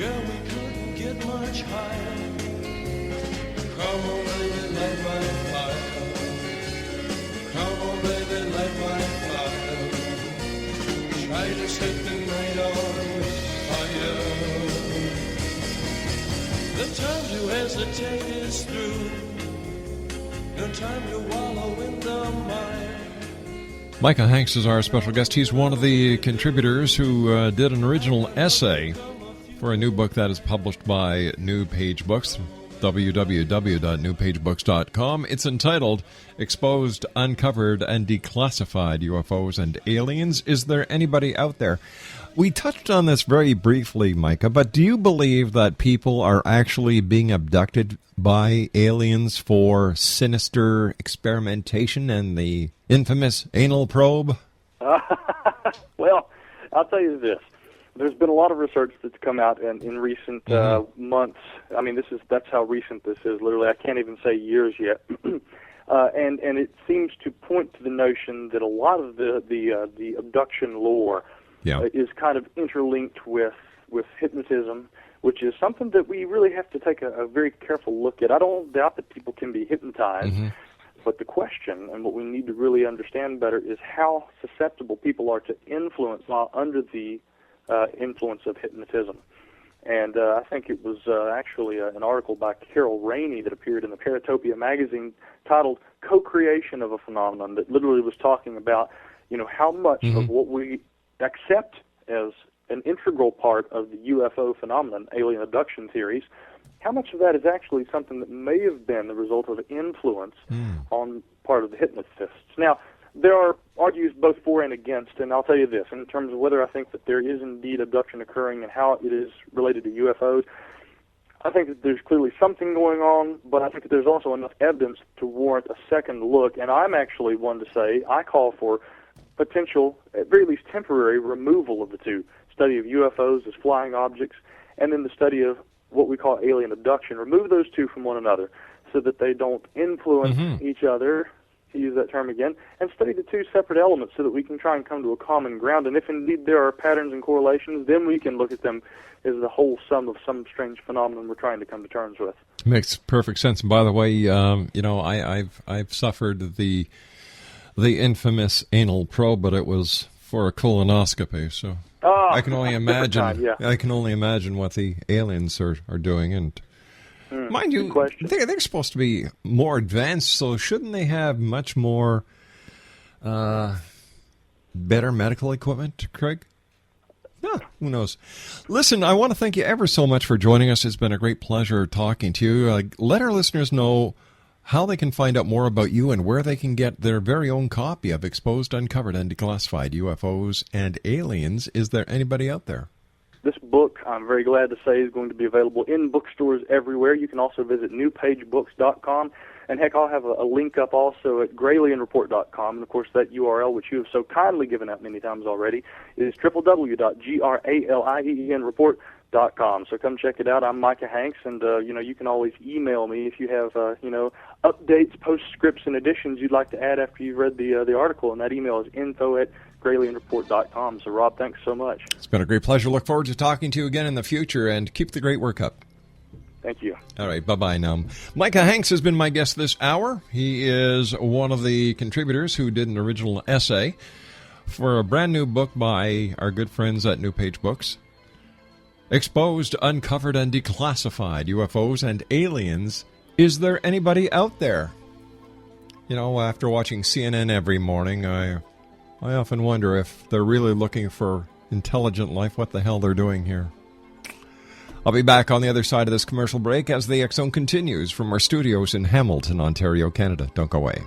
Girl, we couldn't get much higher. Come on, baby, light my fire. Come on, baby, light my fire. Try to set the night on fire. The time to hesitate is through. No time to wallow in the mire. Michah Hanks is our special guest. He's one of the contributors who did an original essay for a new book that is published by New Page Books, www.newpagebooks.com. It's entitled Exposed, Uncovered, and Declassified UFOs and Aliens. Is there anybody out there? We touched on this very briefly, Michah, but do you believe that people are actually being abducted by aliens for sinister experimentation and the infamous anal probe? Well, I'll tell you this. There's been a lot of research that's come out in recent months. I mean, that's how recent this is. Literally, I can't even say years yet. And it seems to point to the notion that a lot of the abduction lore is kind of interlinked with hypnotism, which is something that we really have to take a very careful look at. I don't doubt that people can be hypnotized, but the question, and what we need to really understand better, is how susceptible people are to influence while under the influence of hypnotism. And I think it was actually an article by Carol Rainey that appeared in the Paratopia magazine titled Co-Creation of a Phenomenon, that literally was talking about, how much of what we accept as an integral part of the UFO phenomenon, alien abduction theories, how much of that is actually something that may have been the result of influence on part of the hypnotists. Now, there are arguments both for and against, and I'll tell you this, in terms of whether I think that there is indeed abduction occurring and how it is related to UFOs, I think that there's clearly something going on, but I think that there's also enough evidence to warrant a second look, and I'm actually one to say I call for potential, at very least temporary, removal of the two, study of UFOs as flying objects, and then the study of what we call alien abduction. Remove those two from one another so that they don't influence each other, to use that term again, and study the two separate elements so that we can try and come to a common ground. And if indeed there are patterns and correlations, then we can look at them as the whole sum of some strange phenomenon we're trying to come to terms with. Makes perfect sense. And by the way, I've suffered the infamous anal probe, but it was for a colonoscopy, so I can only imagine. I can only imagine what the aliens are doing, and mind you, they're supposed to be more advanced, so shouldn't they have much more better medical equipment, Craig? No, who knows? Listen, I want to thank you ever so much for joining us. It's been a great pleasure talking to you. Let our listeners know how they can find out more about you and where they can get their very own copy of Exposed, Uncovered, and Declassified UFOs and Aliens. Is there anybody out there? This book, I'm very glad to say, is going to be available in bookstores everywhere. You can also visit newpagebooks.com. And heck, I'll have a link up also at gralienreport.com. And, of course, that URL, which you have so kindly given out many times already, is www.gralienreport.com. So come check it out. I'm Michah Hanks, and, you can always email me if you have, updates, postscripts, and additions you'd like to add after you've read the article. And that email is info@gralienreport.com. So, Rob, thanks so much. It's been a great pleasure. Look forward to talking to you again in the future, and keep the great work up. Thank you. All right, bye-bye now. Michah Hanks has been my guest this hour. He is one of the contributors who did an original essay for a brand new book by our good friends at New Page Books. Exposed, Uncovered, and Declassified UFOs and Aliens. Is there anybody out there? After watching CNN every morning, I often wonder if they're really looking for intelligent life, what the hell they're doing here. I'll be back on the other side of this commercial break as the X Zone continues from our studios in Hamilton, Ontario, Canada. Don't go away.